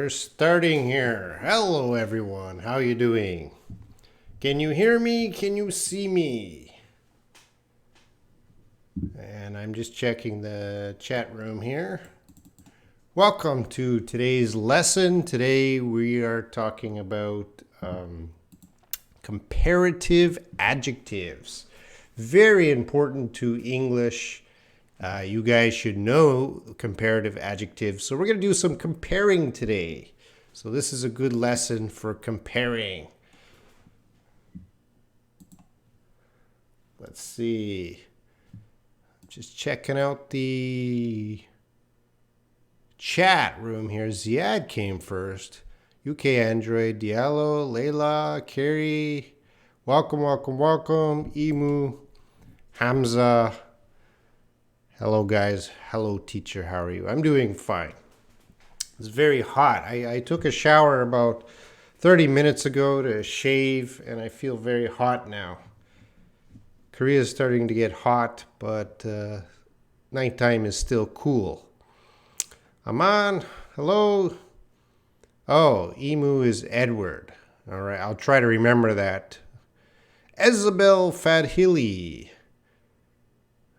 We're starting here. Hello everyone. How you doing? Can you hear me? Can you see me? And I'm just checking the chat room here. Welcome to today's lesson. Today we are talking about comparative adjectives. Very important to English. You guys should know comparative adjectives. So we're going to do some comparing today. So this is a good lesson for comparing. Let's see. Just checking out the chat room here. Ziad came first. UK Android, Diallo, Layla, Carrie. Welcome, welcome, welcome. Emu, Hamza. Hello guys. Hello teacher. How are you? I'm doing fine. It's very hot. I took a shower about 30 minutes ago to shave and I feel very hot now. Korea is starting to get hot, but nighttime is still cool. Aman, hello. Oh, Emu is Edward. All right, I'll try to remember that. Isabel Fadhili.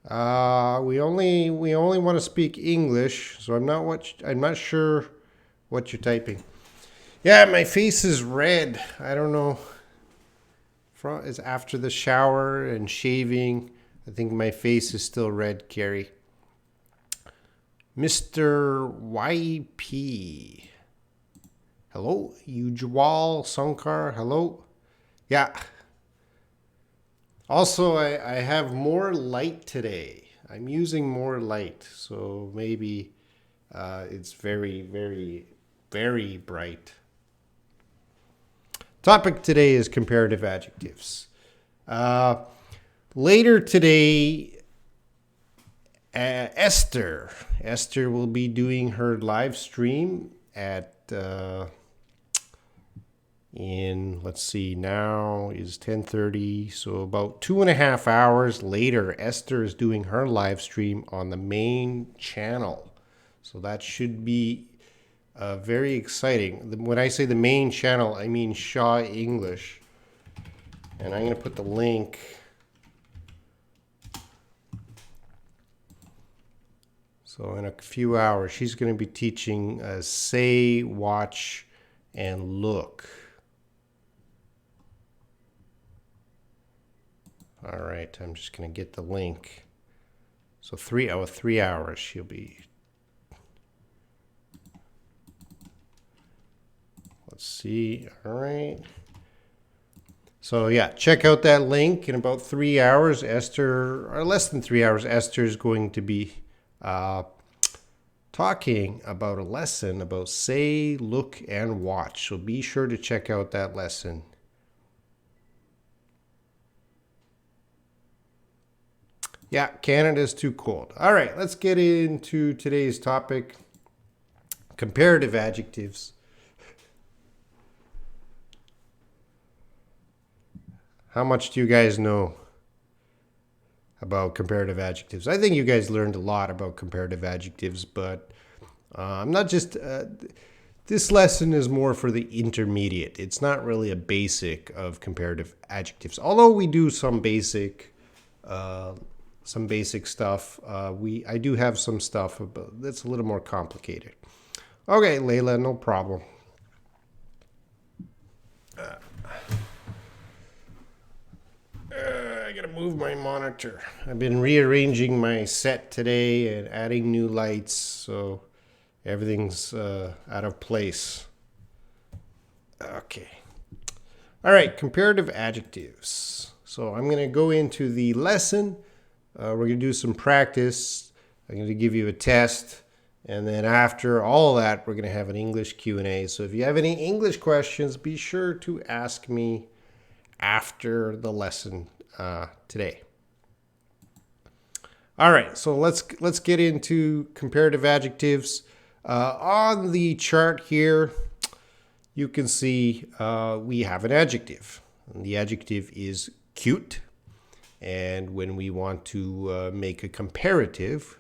We only want to speak English, so I'm not sure what you're typing. Yeah, my face is red. I don't know. It's after the shower and shaving. I think my face is still red, Carrie. Mr. YP. Hello, Ujwal Sankar. Hello. Yeah. Also, I have more light today. I'm using more light, so maybe it's very, very, very bright. Topic today is comparative adjectives. Later today, Esther will be doing her live stream at let's see, now is 10:30, so about 2.5 hours later, Esther is doing her live stream on the main channel. So that should be very exciting. When I say the main channel, I mean Shaw English. And I'm going to put the link. So in a few hours, she's going to be teaching say, watch, and look. All right, I'm just going to get the link. So 3 hours she'll be. Let's see. All right. So yeah, check out that link. In about 3 hours, Esther, or less than 3 hours, Esther is going to be talking about a lesson about say, look, and watch. So be sure to check out that lesson. Yeah, Canada's too cold. All right, let's get into today's topic, comparative adjectives. How much do you guys know about comparative adjectives? I think you guys learned a lot about comparative adjectives, but I'm not just... this lesson is more for the intermediate. It's not really a basic of comparative adjectives, although we do some basic stuff. I do have some stuff that's a little more complicated. Okay, Layla, no problem. I gotta move my monitor. I've been rearranging my set today and adding new lights, so everything's out of place. Okay. All right, comparative adjectives. So I'm gonna go into the lesson. We're going to do some practice. I'm going to give you a test. And then after all that, we're going to have an English Q&A. So if you have any English questions, be sure to ask me after the lesson today. All right, so let's get into comparative adjectives. On the chart here, you can see we have an adjective. And the adjective is cute. And when we want to make a comparative,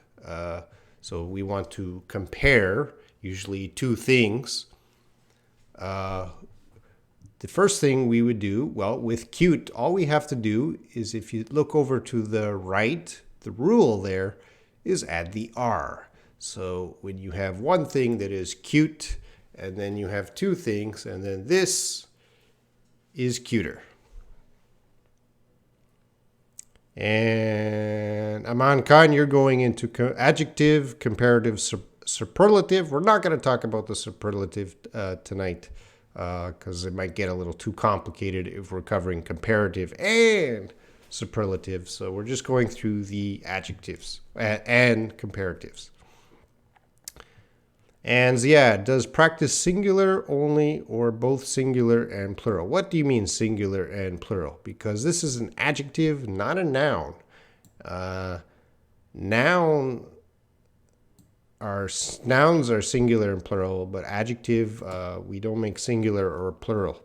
so we want to compare usually two things. The first thing we would do, well, with cute, all we have to do is if you look over to the right, the rule there is add the R. So when you have one thing that is cute, and then you have two things, and then this is cuter. And Aman Khan, you're going into adjective, comparative, superlative. We're not going to talk about the superlative tonight because it might get a little too complicated if we're covering comparative and superlative. So we're just going through the adjectives and comparatives. And Ziad, does practice singular only or both singular and plural? What do you mean singular and plural? Because this is an adjective, not a noun. Nouns are singular and plural, but adjective, we don't make singular or plural.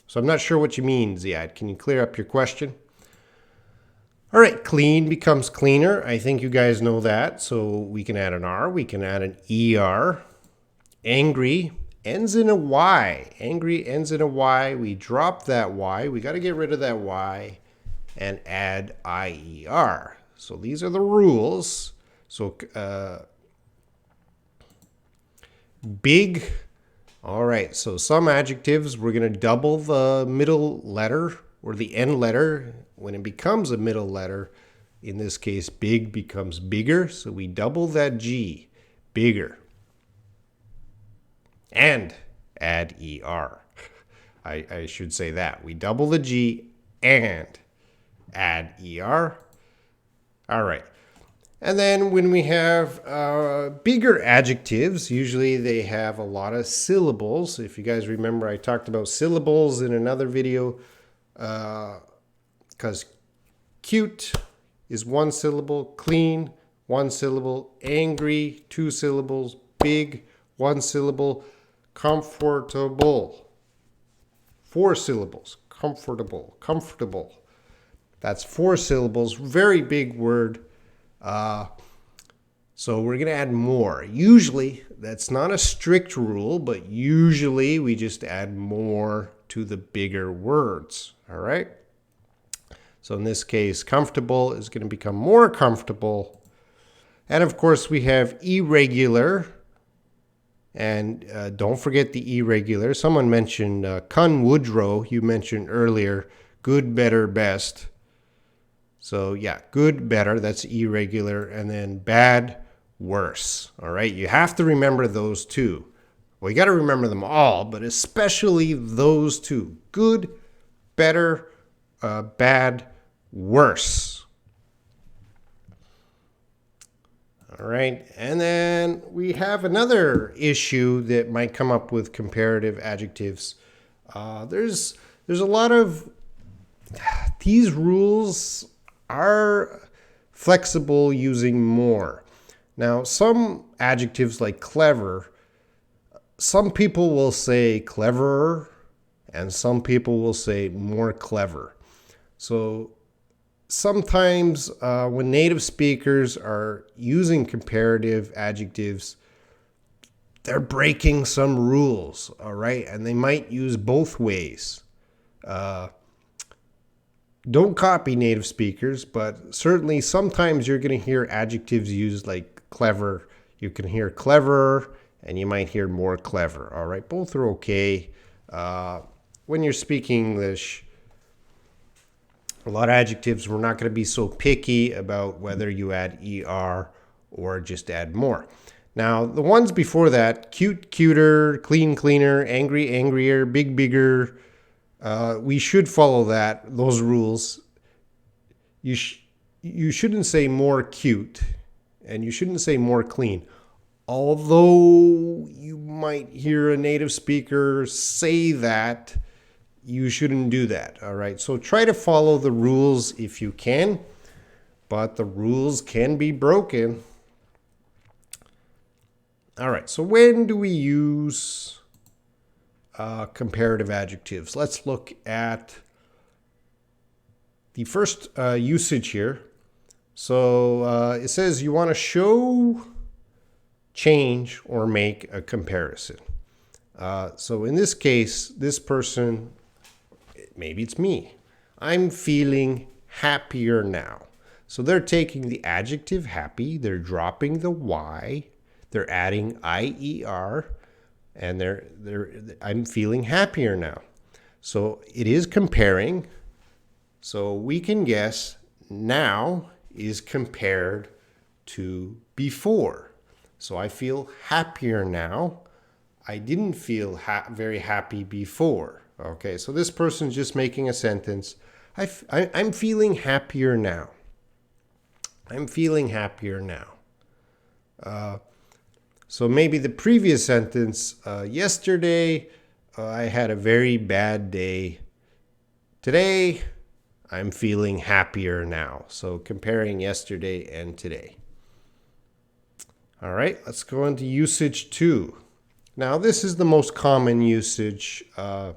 So I'm not sure what you mean, Ziad. Can you clear up your question? All right, clean becomes cleaner. I think you guys know that. So we can add an R, we can add an ER. Angry ends in a Y. Angry ends in a Y. We drop that Y. We got to get rid of that Y and add IER. So these are the rules. So big. All right. So some adjectives, we're going to double the middle letter or the end letter. When it becomes a middle letter, in this case, big becomes bigger. So we double that G. Bigger. And add ER. I should say that. We double the G and add ER. All right. And then when we have bigger adjectives, usually they have a lot of syllables. If you guys remember, I talked about syllables in another video because cute is one syllable, clean, one syllable, angry, two syllables, big, one syllable, comfortable, four syllables, comfortable, comfortable. That's four syllables, very big word. So we're going to add more. Usually, that's not a strict rule, but usually we just add more to the bigger words. All right? So in this case, comfortable is going to become more comfortable. And of course, we have irregular. And don't forget the irregular. Someone mentioned Con Woodrow, you mentioned earlier, good, better, best. So yeah, good, better, that's irregular. And then bad, worse. All right, you have to remember those two. Well, you got to remember them all, but especially those two. Good, better, bad, worse. All right, and then we have another issue that might come up with comparative adjectives. There's a lot of these rules are flexible using more. Now, some adjectives like clever, some people will say cleverer, and some people will say more clever. So sometimes when native speakers are using comparative adjectives, they're breaking some rules, all right? And they might use both ways. Don't copy native speakers, but certainly sometimes you're going to hear adjectives used like clever. You can hear cleverer, and you might hear more clever, all right? Both are okay. When you're speaking English, a lot of adjectives, we're not going to be so picky about whether you add ER or just add more. Now, the ones before that, cute, cuter, clean, cleaner, angry, angrier, big, bigger, we should follow those rules. You shouldn't say more cute, and you shouldn't say more clean. Although you might hear a native speaker say that, you shouldn't do that, all right? So try to follow the rules if you can, but the rules can be broken. All right, so when do we use comparative adjectives? Let's look at the first usage here. So it says you want to show, change, or make a comparison. So in this case, this person, maybe it's me. I'm feeling happier now. So they're taking the adjective happy, they're dropping the Y, they're adding IER, and I'm feeling happier now. So it is comparing. So we can guess now is compared to before. So I feel happier now. I didn't feel very happy before. Okay, so this person's just making a sentence. I'm feeling happier now. I'm feeling happier now. So maybe the previous sentence, yesterday I had a very bad day. Today I'm feeling happier now. So comparing yesterday and today. All right, let's go into usage 2. Now, this is the most common usage that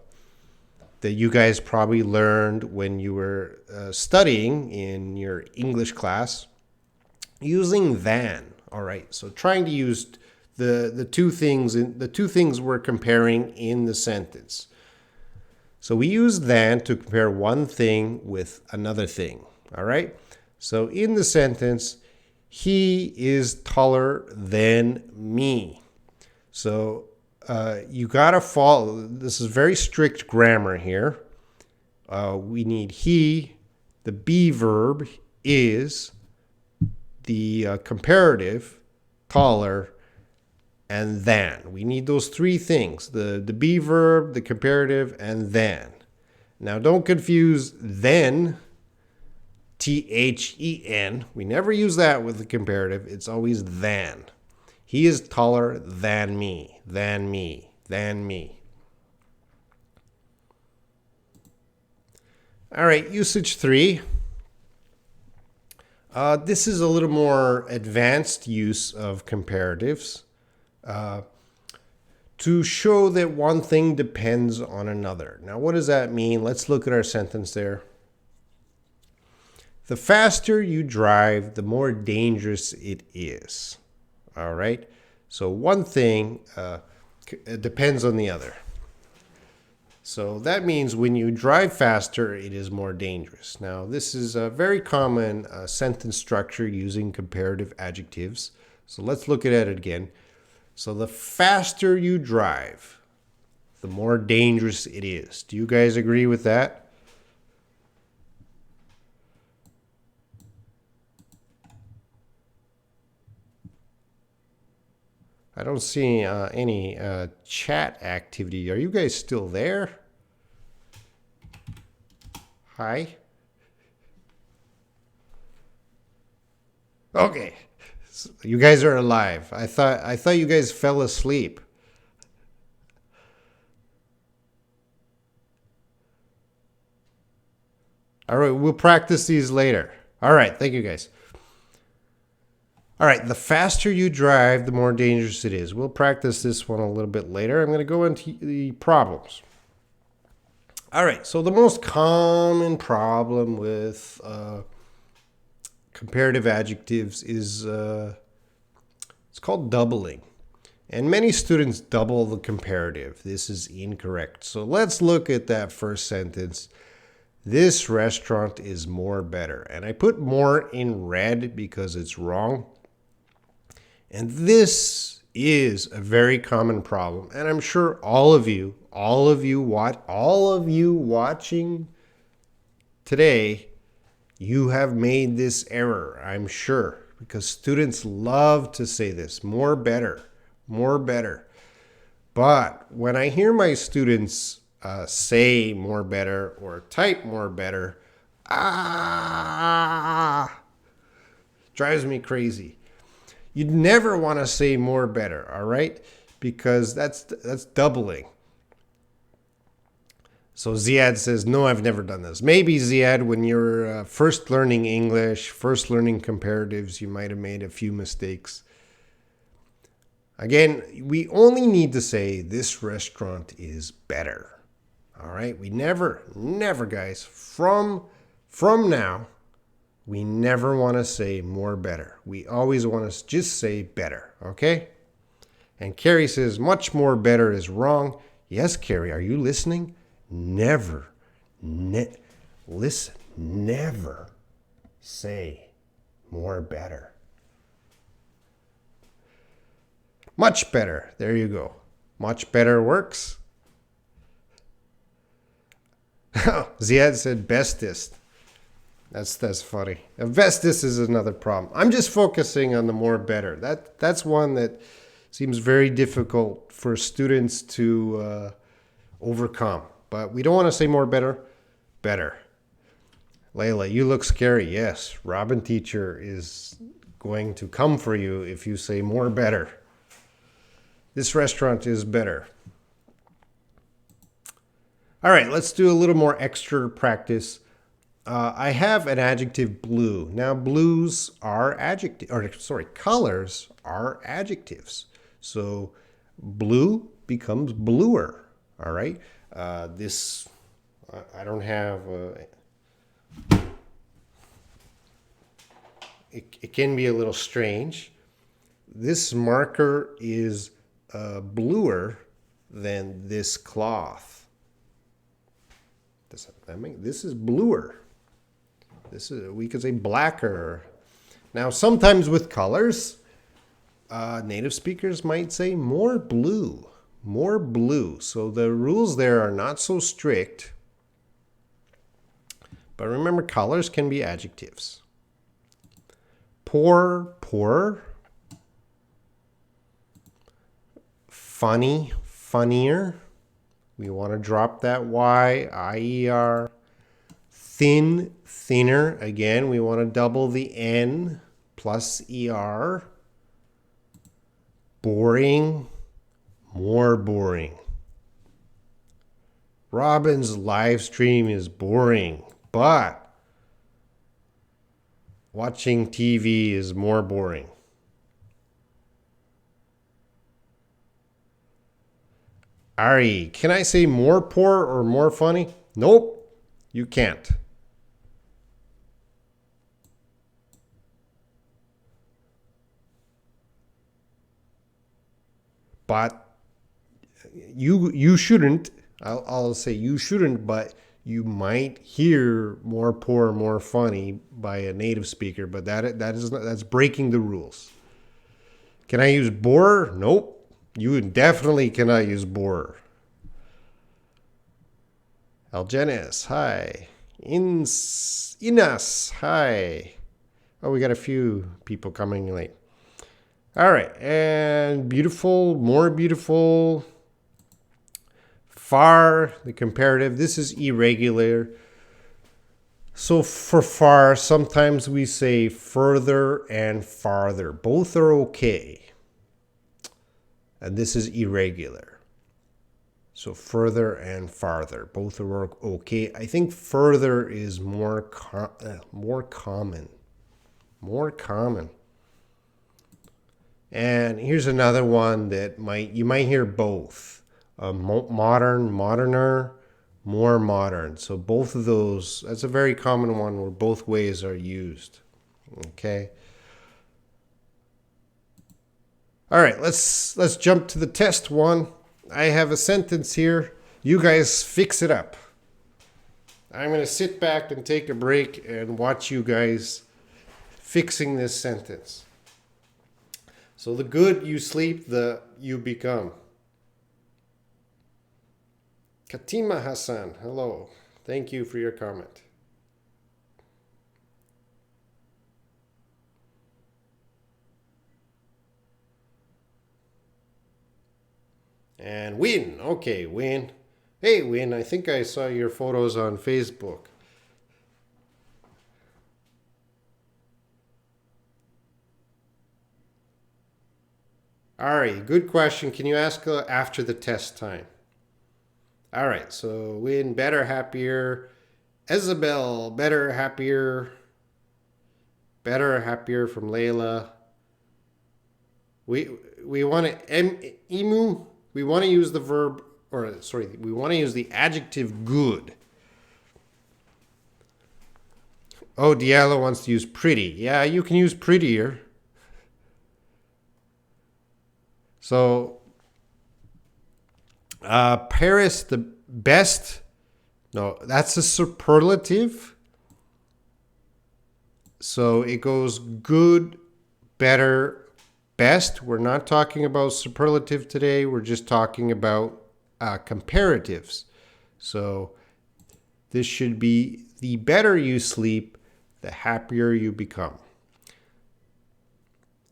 you guys probably learned when you were studying in your English class, using than. All right, so trying to use the two things we're comparing in the sentence. So we use than to compare one thing with another thing. All right, so in the sentence, he is taller than me. So you gotta follow. This is very strict grammar here. We need he, the be verb, is, the comparative, taller, and than. We need those three things: the be verb, the comparative, and than. Now, don't confuse then, THEN. We never use that with the comparative. It's always than. He is taller than me, than me, than me. All right, usage 3. This is a little more advanced use of comparatives to show that one thing depends on another. Now, what does that mean? Let's look at our sentence there. The faster you drive, the more dangerous it is. All right. So one thing depends on the other. So that means when you drive faster, it is more dangerous. Now, this is a very common sentence structure using comparative adjectives. So let's look at it again. So the faster you drive, the more dangerous it is. Do you guys agree with that? I don't see any chat activity. Are you guys still there? Hi. Okay. So you guys are alive. I thought you guys fell asleep. All right, we'll practice these later. All right, thank you guys. All right, the faster you drive, the more dangerous it is. We'll practice this one a little bit later. I'm going to go into the problems. All right, so the most common problem with comparative adjectives is it's called doubling. And many students double the comparative. This is incorrect. So let's look at that first sentence. This restaurant is more better. And I put more in red because it's wrong. And this is a very common problem. And I'm sure all of you watching today, you have made this error, I'm sure, because students love to say this, more better, more better. But when I hear my students say more better or type more better, drives me crazy. You'd never want to say more better, all right? Because that's doubling. So Ziad says, no, I've never done this. Maybe, Ziad, when you're first learning English, first learning comparatives, you might have made a few mistakes. Again, we only need to say this restaurant is better. All right? We never, guys, from now, we never want to say more better. We always want to just say better, okay? And Carrie says, much more better is wrong. Yes, Carrie, are you listening? Never, listen, never say more better. Much better. There you go. Much better works. Ziad said bestest. That's funny. Bestest is another problem. I'm just focusing on the more better. That's one that seems very difficult for students to overcome. But we don't want to say more better. Better. Layla, you look scary. Yes, Robin teacher is going to come for you if you say more better. This restaurant is better. All right, let's do a little more extra practice. I have an adjective blue. Now, blues are colors are adjectives. So, blue becomes bluer. All right. This, I don't have. It can be a little strange. This marker is bluer than this cloth. This is bluer. We could say blacker. Now, sometimes with colors, native speakers might say more blue. More blue. So the rules there are not so strict. But remember, colors can be adjectives. Poor, poorer. Funny, funnier. We want to drop that Y, I-E-R. Thin, thinner. Again, we want to double the N plus ER. Boring, more boring. Robin's live stream is boring, but watching TV is more boring. Ari, can I say more poor or more funny? Nope, you can't. But you shouldn't. I'll say you shouldn't, but you might hear more poor, more funny by a native speaker. But that's breaking the rules. Can I use bore? Nope. You definitely cannot use bore. Algenis, hi. Inas, hi. Oh, we got a few people coming late. All right, and beautiful, more beautiful. Far, the comparative. This is irregular. So for far, sometimes we say further and farther. Both are okay. And this is irregular. So further and farther. Both are okay. I think further is more common. More common. And here's another one that you might hear both. Modern, moderner, more modern. So both of those, that's a very common one where both ways are used. Okay. All right, let's jump to the test one. I have a sentence here. You guys fix it up. I'm going to sit back and take a break and watch you guys fixing this sentence. So the good you sleep, the you become. Katima Hassan, hello. Thank you for your comment. And Win, okay, Win. Hey, Win, I think I saw your photos on Facebook. All right, good question. Can you ask after the test time? All right, so Win, better, happier. Isabel, better, happier. Better, happier from Layla. We want to, Emu, we want to use the verb, we want to use the adjective good. Oh, Diallo wants to use pretty. Yeah, you can use prettier. So Paris, the best. No, that's a superlative. So it goes good, better, best. We're not talking about superlative today. We're just talking about comparatives. So this should be the better you sleep, the happier you become.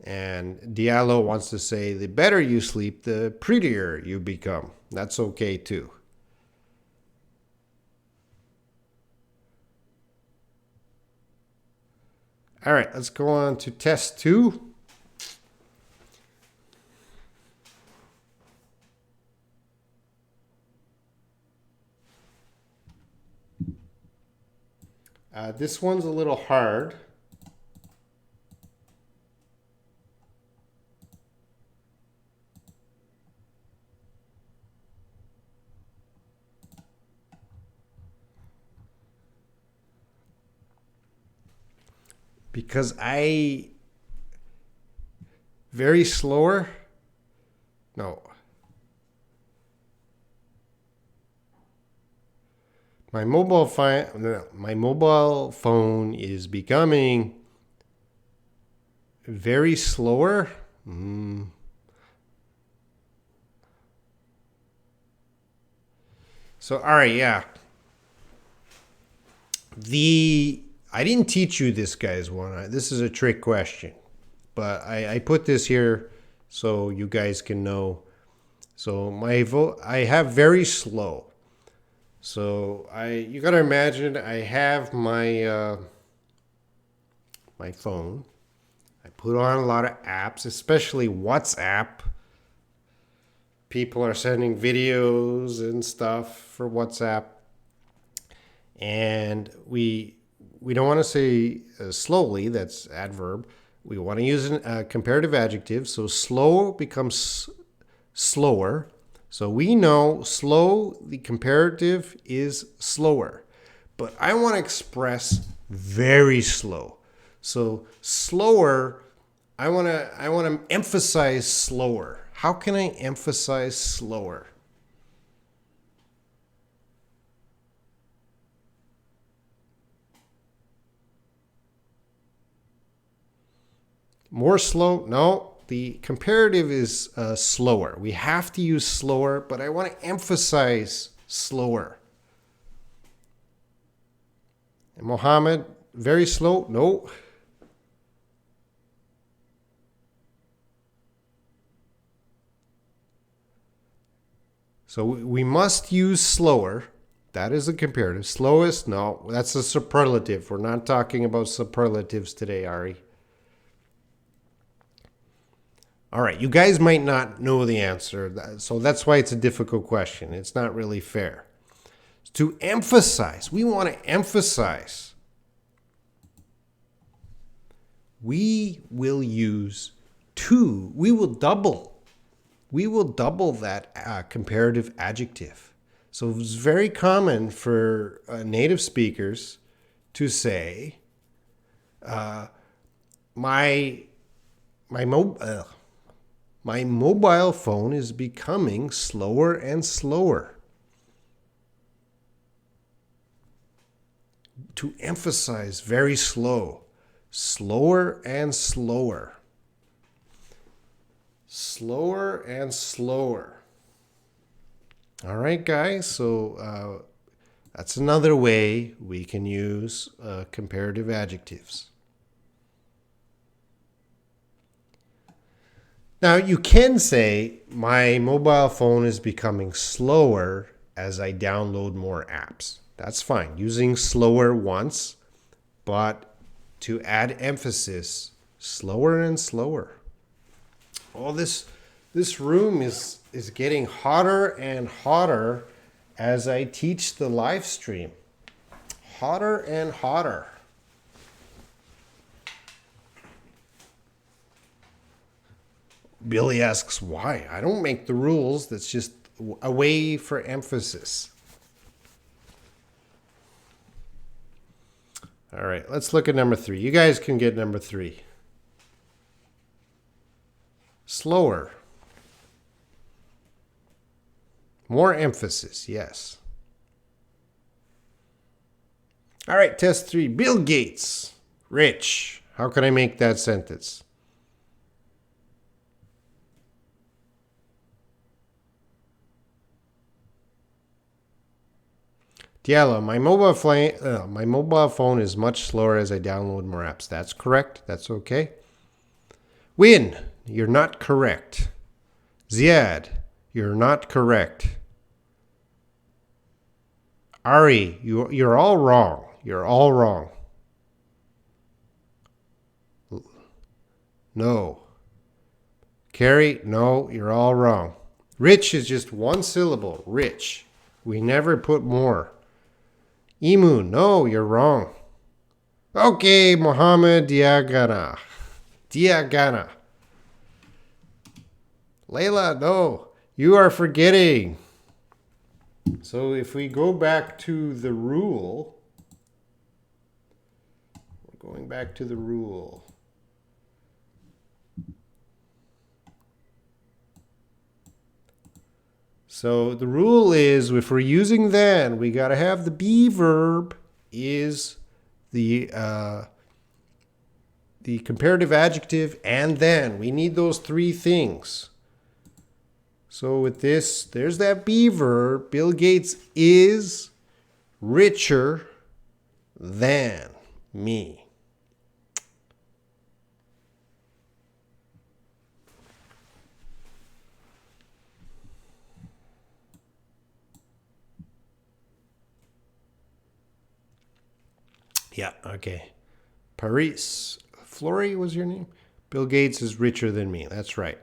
And Diallo wants to say the better you sleep, the prettier you become. That's okay too. All right, let's go on to test 2. This one's a little hard. Because very slower. No. My mobile phone is becoming very slower. So, all right, yeah. I didn't teach you this, guys. This is a trick question, but I put this here so you guys can know. So I have very slow. So you gotta imagine I have my my phone. I put on a lot of apps, especially WhatsApp. People are sending videos and stuff for WhatsApp, and we don't want to say slowly. That's adverb. We want to use a comparative adjective. So slow becomes slower. So we know slow, the comparative is slower. But I want to express very slow. So slower, I want to emphasize slower. How can I emphasize slower? More slow? No, the comparative is slower. We have to use slower, but I want to emphasize slower. And Mohammed, very slow? No. So we must use slower. That is a comparative. Slowest? No, that's a superlative. We're not talking about superlatives today, Ari. All right, you guys might not know the answer, so that's why it's a difficult question. It's not really fair. To emphasize, we want to emphasize. We will use to. We will double that comparative adjective. So it's very common for native speakers to say, my mobile phone is becoming slower and slower. To emphasize very slow, slower and slower. Slower and slower. All right, guys. So that's another way we can use comparative adjectives. Now, you can say, my mobile phone is becoming slower as I download more apps. That's fine. Using slower once, but to add emphasis, slower and slower. Oh, this room is getting hotter and hotter as I teach the live stream. Hotter and hotter. Billy asks why. I don't make the rules. That's just a way for emphasis. All right, let's look at number 3. You guys can get number 3. Slower. More emphasis, yes. All right, test 3. Bill Gates, rich. How can I make that sentence? Diallo, my mobile phone is much slower as I download more apps. That's correct. That's okay. Win, you're not correct. Ziad, you're not correct. Ari, you're all wrong. You're all wrong. No. Carrie, no, you're all wrong. Rich is just one syllable. Rich. We never put more. Emu, no, you're wrong. Okay, Mohammed Diagana. Diagana. Layla, no, you are forgetting. So if we go back to the rule, we're going back to the rule. So the rule is if we're using then, we got to have the be verb is the comparative adjective and then. We need those three things. So with this, there's that be verb. Bill Gates is richer than me. Yeah, okay. Paris. Flory was your name? Bill Gates is richer than me. That's right.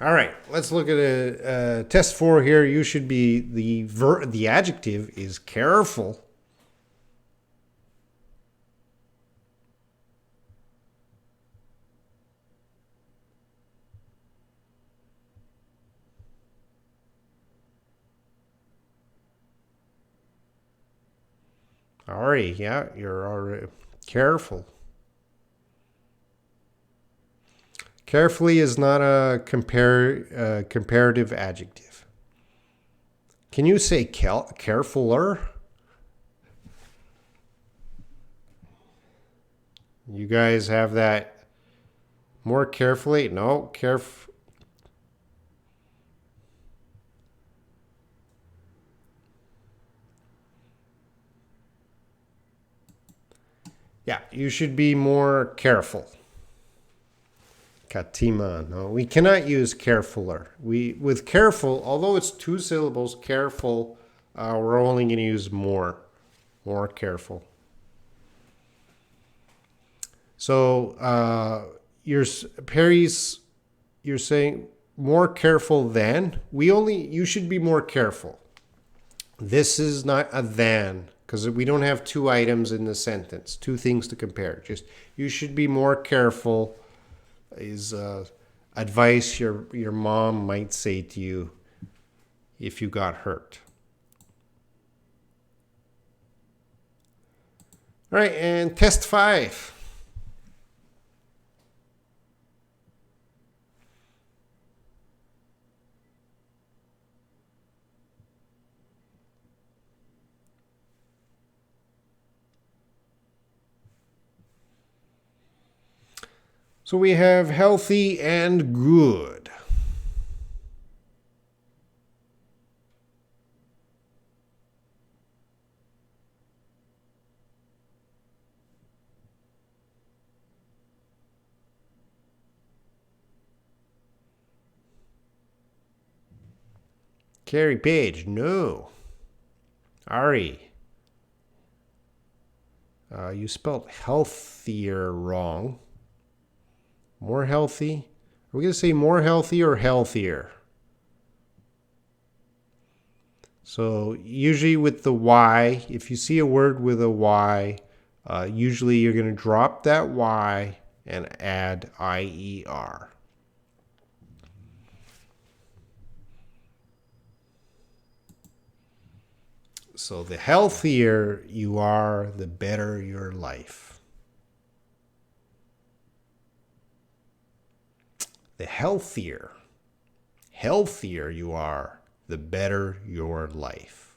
All right, let's look at test 4 here. You should be the adjective is careful. Ari, yeah, you're already careful. Carefully is not a comparative adjective. Can you say carefuler? You guys have that more carefully? No, Yeah, you should be more careful. Katima. No, we cannot use carefuler. With careful, although it's two syllables, careful, we're only going to use more careful. So Perry's, you're saying more careful than. You should be more careful. This is not a than because we don't have two items in the sentence, two things to compare. Just you should be more careful is advice your mom might say to you if you got hurt. All right, and test 5. So we have healthy and good. Carrie Page, no. Ari, you spelled healthier wrong. More healthy? Are we going to say more healthy or healthier? So usually with the Y, if you see a word with a Y, usually you're going to drop that Y and add IER. So the healthier you are, the better your life. The healthier. healthier you are, the better your life.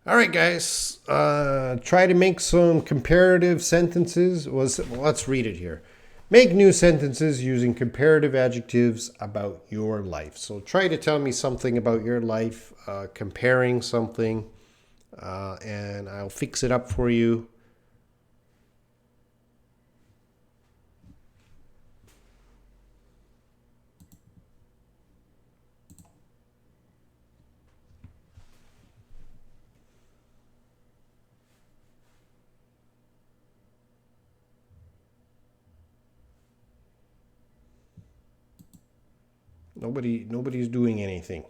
All right, guys. Try to make some comparative sentences. Let's read it here. Make new sentences using comparative adjectives about your life. So try to tell me something about your life, comparing something, and I'll fix it up for you. Nobody's doing anything.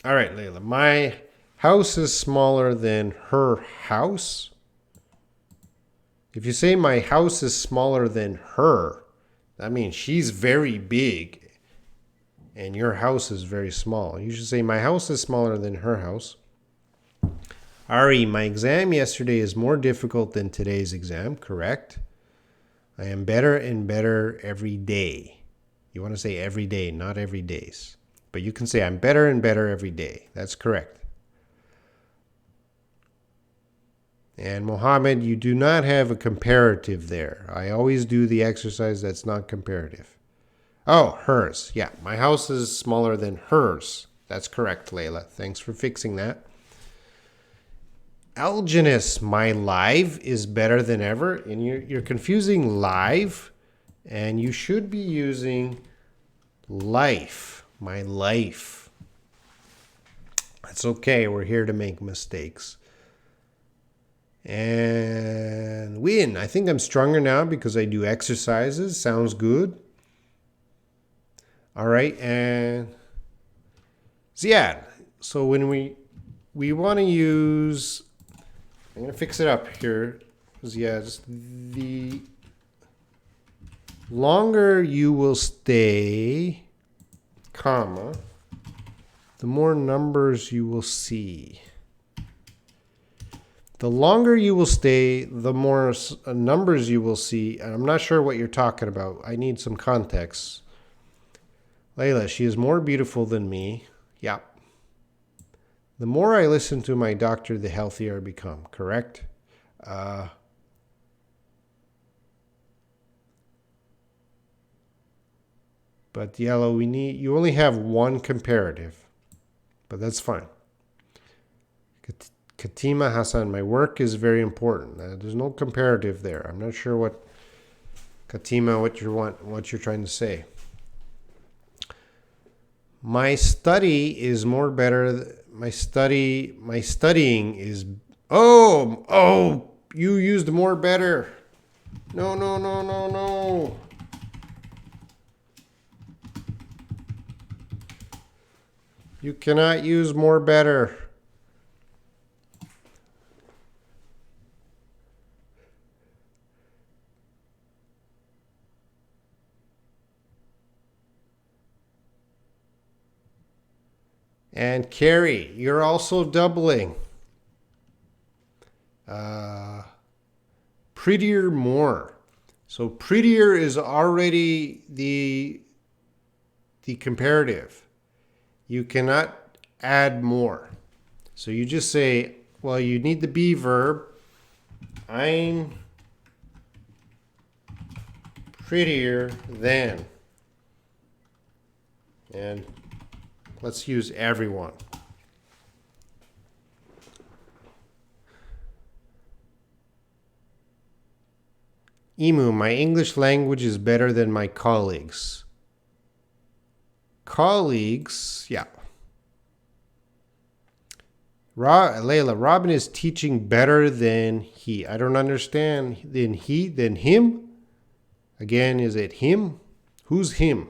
All right, Layla. My house is smaller than her house. If you say my house is smaller than her, that means she's very big and your house is very small. You should say my house is smaller than her house. Ari, my exam yesterday is more difficult than today's exam. Correct. I am better and better every day. You want to say every day, not every days. But you can say I'm better and better every day. That's correct. And Mohammed, you do not have a comparative there. I always do the exercise that's not comparative. Oh, hers. Yeah, my house is smaller than hers. That's correct, Layla. Thanks for fixing that. Alginus, my live is better than ever. And you're confusing live, and you should be using life. My life. That's okay. We're here to make mistakes. And win. I think I'm stronger now because I do exercises. Sounds good. All right. And Ziad. So when we want to use, I'm going to fix it up here. Ziad, the longer you will stay, comma, the more numbers you will see. The longer you will stay, the more numbers you will see. And I'm not sure what you're talking about. I need some context. Layla, she is more beautiful than me. Yeah. The more I listen to my doctor, the healthier I become. Correct? But Yellow, you only have one comparative. But that's fine. Katima Hassan, my work is very important. There's no comparative there. I'm not sure what Katima, what you're trying to say. My study is more better. My studying is. Oh, you used more better. No. You cannot use more better. And Carrie, you're also doubling. Prettier more. So prettier is already the comparative. You cannot add more. So you just say, well, you need the be verb. I'm prettier than. And let's use everyone. Emu, my English language is better than my colleagues. Colleagues, yeah. Layla, Robin is teaching better than he. I don't understand. Than him? Again, is it him? Who's him?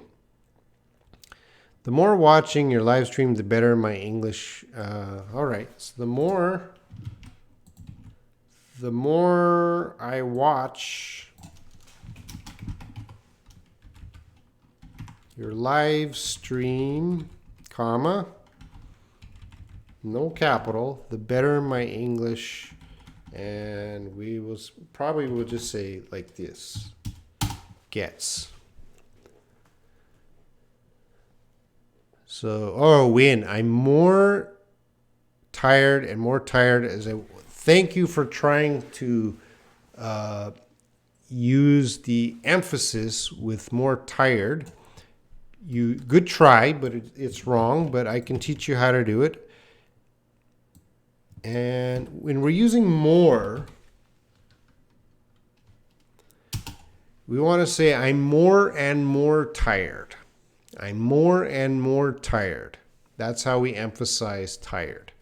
The more watching your live stream, the better my English. All right. So the more The more I watch your live stream, comma, no capital, the better my English. And we will probably will just say like this, gets. So, oh, win. I'm more tired and more tired as I thank you for trying to use the emphasis with more tired. You good try, but it's wrong, but I can teach you how to do it. And when we're using more, we want to say I'm more and more tired. I'm more and more tired. That's how we emphasize tired.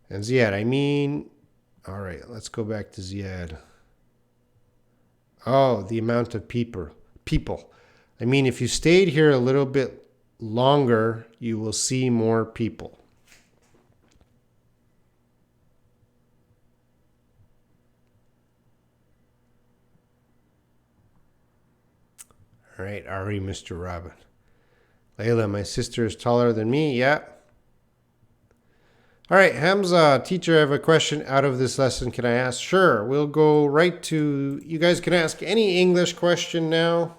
And Ziad, I mean, all right, let's go back to Ziad. Oh, the amount of people. I mean, if you stayed here a little bit longer, you will see more people. All right, Ari, Mr. Robin. Layla, my sister is taller than me. Yeah. All right, Hamza, teacher, I have a question out of this lesson. Can I ask? Sure. We'll go right to, you guys can ask any English question now.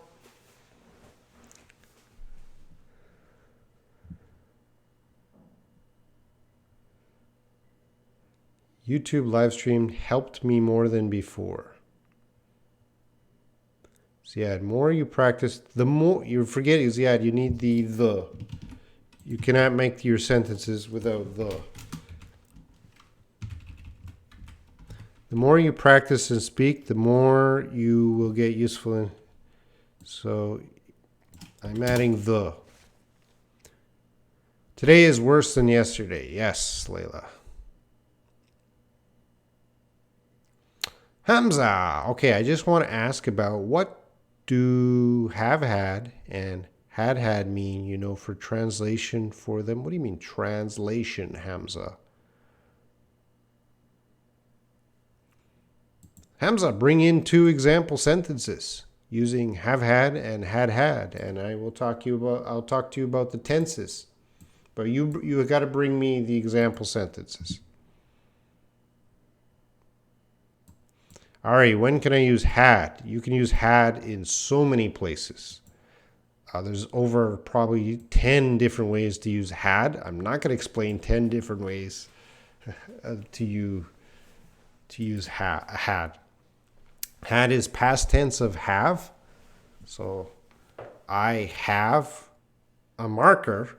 YouTube live stream helped me more than before. Ziad, more you practice, the more you're forgetting, Ziad, you need the. You cannot make your sentences without the. The more you practice and speak, the more you will get useful in. So I'm adding the. Today is worse than yesterday. Yes, Layla. Hamza. Okay, I just want to ask about what do have had and had mean, you know, for translation for them? What do you mean translation, Hamza? Hamza, bring in 2 example sentences using have had and had, and I'll talk to you about the tenses. But you got to bring me the example sentences. Ari, when can I use had? You can use had in so many places. There's over probably 10 different ways to use had. I'm not going to explain 10 different ways to use had. Had is past tense of have. So I have a marker.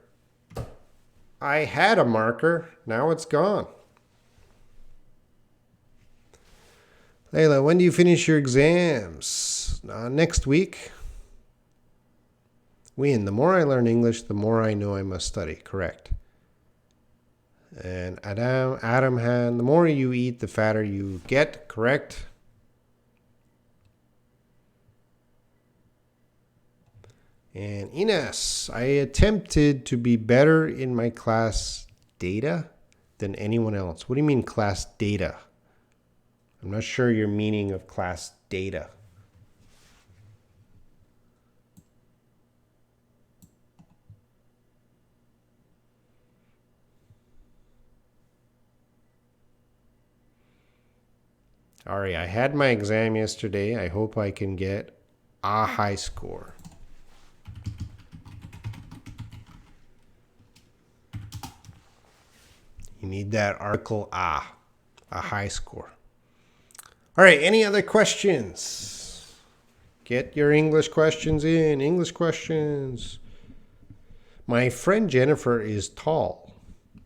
I had a marker. Now it's gone. Layla, when do you finish your exams? Next week. Win. The more I learn English, the more I know I must study. Correct. And Adam Han, the more you eat, the fatter you get. Correct. And Ines, I attempted to be better in my class data than anyone else. What do you mean class data? I'm not sure your meaning of class data. Ari, I had my exam yesterday. I hope I can get a high score. You need that article a high score. All right, any other questions? Get your English questions in. English questions. My friend Jennifer is tall,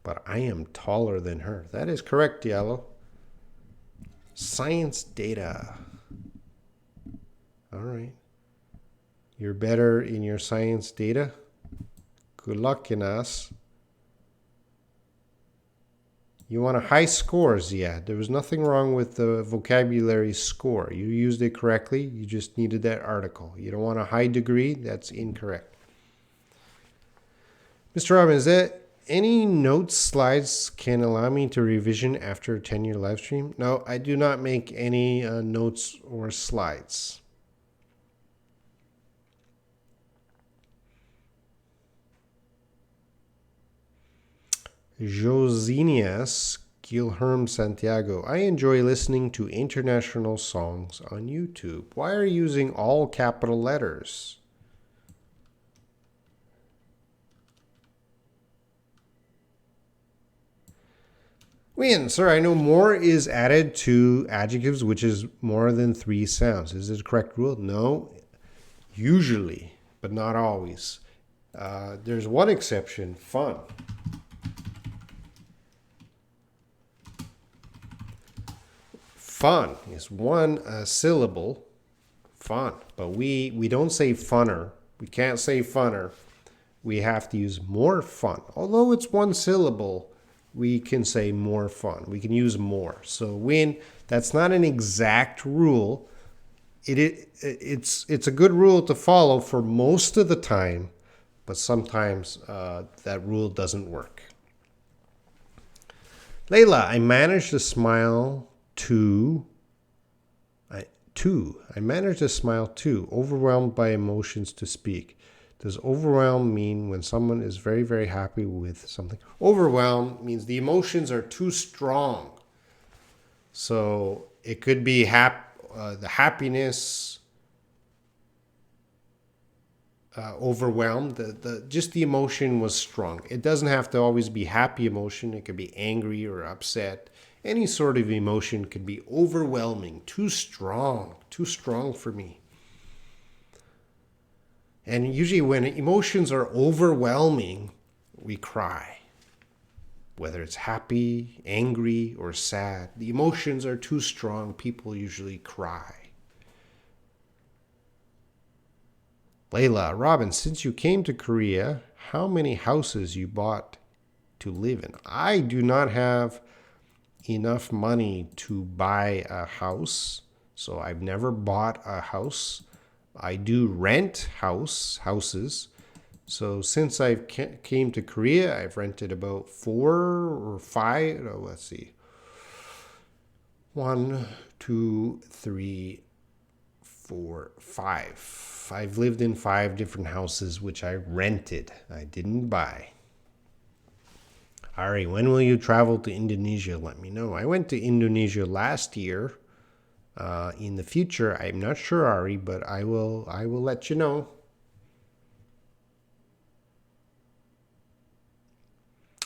but I am taller than her. That is correct, Yellow. Science data. All right. You're better in your science data. Good luck in us. You want a high score, Ziad. There was nothing wrong with the vocabulary score. You used it correctly. You just needed that article. You don't want a high degree. That's incorrect. Mr. Robin, is that any notes slides can allow me to revision after a 10-year live stream? No, I do not make any notes or slides. Josinias Gilherme Santiago. I enjoy listening to international songs on YouTube. Why are you using all capital letters? Win, sir, I know more is added to adjectives which is more than 3 sounds. Is it a correct rule? No, usually, but not always. There's one exception, fun. Fun is one syllable, fun. But we don't say funner. We can't say funner. We have to use more fun. Although it's one syllable, we can say more fun. We can use more. So when that's not an exact rule, it's a good rule to follow for most of the time, but sometimes that rule doesn't work. Layla, I managed to smile I managed to smile too, overwhelmed by emotions to speak. Does overwhelm mean when someone is very, very happy with something? Overwhelm means the emotions are too strong. So it could be the happiness overwhelmed. Just the emotion was strong. It doesn't have to always be happy emotion. It could be angry or upset. Any sort of emotion could be overwhelming, too strong for me. And usually when emotions are overwhelming, we cry. Whether it's happy, angry, or sad, the emotions are too strong, people usually cry. Layla, Robin, since you came to Korea, how many houses you bought to live in? I do not have enough money to buy a house, so I've never bought a house. I do rent houses. So since I came to Korea, I've rented about 4 or 5. Oh, let's see. 1, 2, 3, 4, 5. I've lived in 5 different houses which I rented. I didn't buy. Ari, when will you travel to Indonesia? Let me know. I went to Indonesia last year. In the future, I'm not sure, Ari, but I will let you know.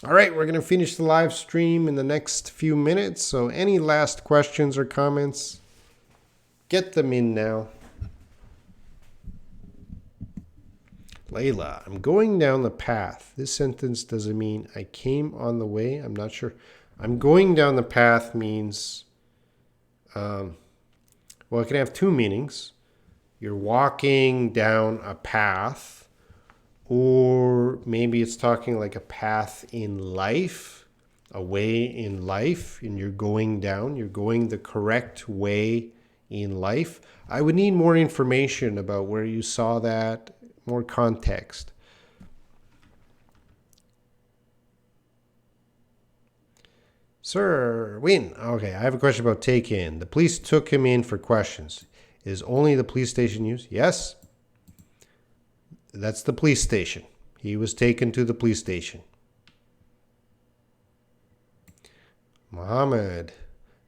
All right, we're going to finish the live stream in the next few minutes. So any last questions or comments, get them in now. Layla, I'm going down the path. This sentence doesn't mean I came on the way. I'm not sure. I'm going down the path means, well, it can have 2 meanings. You're walking down a path, or maybe it's talking like a path in life, a way in life, and you're going the correct way in life. I would need more information about where you saw that, more context. Sir, Win. Okay, I have a question about take in. The police took him in for questions. Is only the police station used? Yes. That's the police station. He was taken to the police station. Mohammed.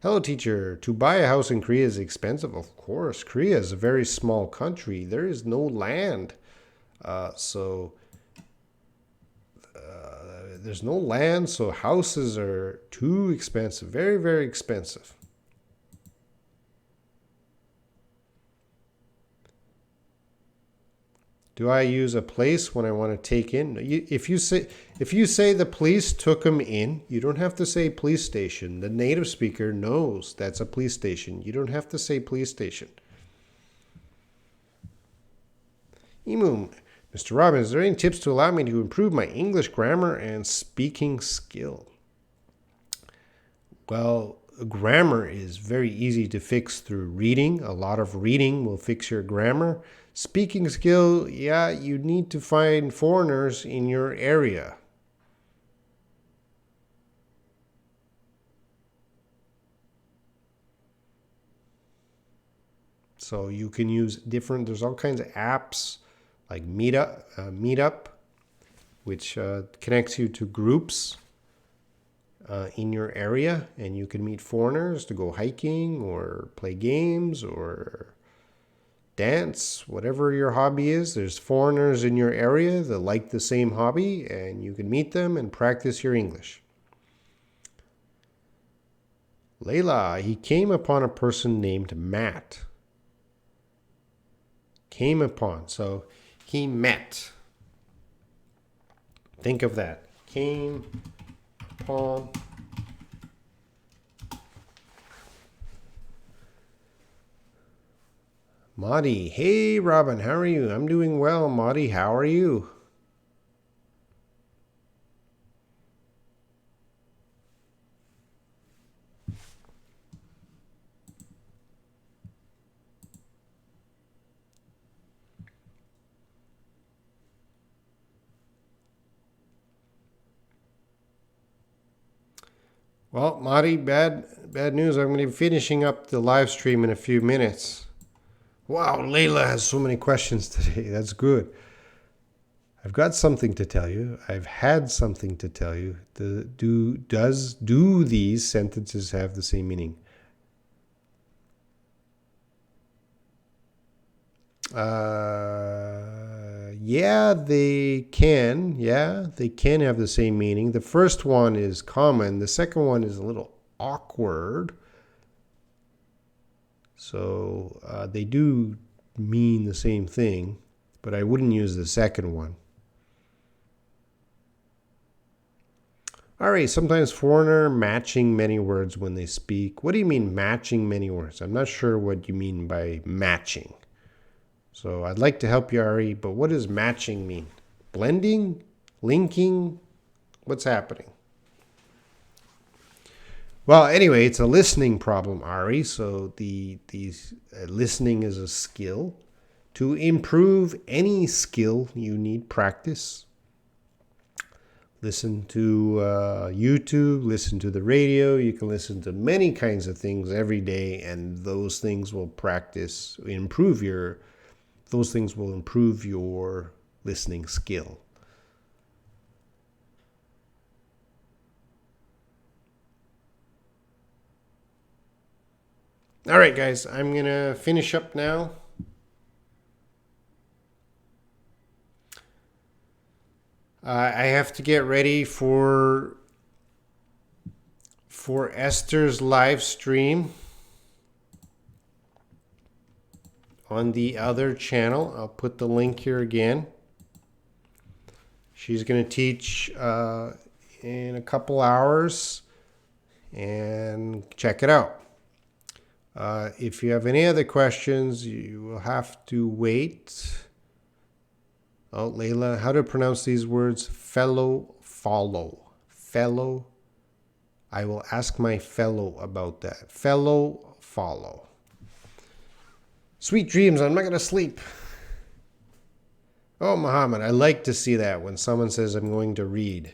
Hello, teacher. To buy a house in Korea is expensive. Of course. Korea is a very small country. There is no land. There's no land, so houses are too expensive. Very, very expensive. Do I use a place when I want to take in? If you say the police took him in, you don't have to say police station. The native speaker knows that's a police station. You don't have to say police station. Imu, Mr. Robin, is there any tips to allow me to improve my English grammar and speaking skill? Well, grammar is very easy to fix through reading. A lot of reading will fix your grammar. Speaking skill, yeah, you need to find foreigners in your area. So you can use different, there's all kinds of apps like Meetup, which connects you to groups in your area, and you can meet foreigners to go hiking or play games or dance, whatever your hobby is. There's foreigners in your area that like the same hobby, and you can meet them and practice your English. Layla, he came upon a person named Matt. Came upon, so he met. Think of that. Came upon. Maudie, hey Robin, how are you? I'm doing well, Maudie. How are you? Well, Maudie, bad news. I'm going to be finishing up the live stream in a few minutes. Wow, Layla has so many questions today. That's good. I've got something to tell you. I've had something to tell you. Do these sentences have the same meaning? Yeah, they can. Yeah, they can have the same meaning. The first one is common. The second one is a little awkward. So they do mean the same thing, but I wouldn't use the second one. All right, sometimes foreigner matching many words when they speak. What do you mean matching many words? I'm not sure what you mean by matching. So I'd like to help you, Ari, but what does matching mean? Blending? Linking? What's happening? Well, anyway, it's a listening problem, Ari. So listening is a skill. To improve any skill, you need practice. Listen to YouTube, listen to the radio. You can listen to many kinds of things every day, and those things will improve your listening skill. All right, guys, I'm going to finish up now. I have to get ready for Esther's live stream on the other channel. I'll put the link here again. She's going to teach in a couple hours, and check it out. If you have any other questions, you will have to wait. Oh, Layla, how to pronounce these words? Fellow, follow. Fellow. I will ask my fellow about that. Fellow, follow. Sweet dreams. I'm not going to sleep. Oh, Muhammad, I like to see that when someone says I'm going to read.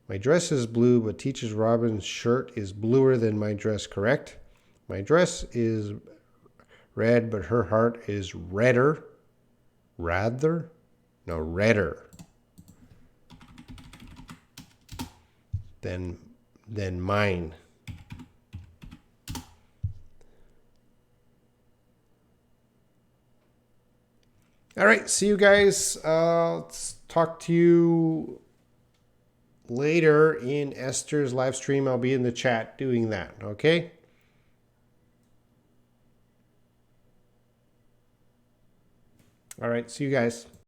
My dress is blue, but Teacher Robin's shirt is bluer than my dress, correct? My dress is red, but her heart is redder. Redder than mine. All right, see you guys. Let's talk to you later in Esther's live stream. I'll be in the chat doing that, okay? All right, see you guys.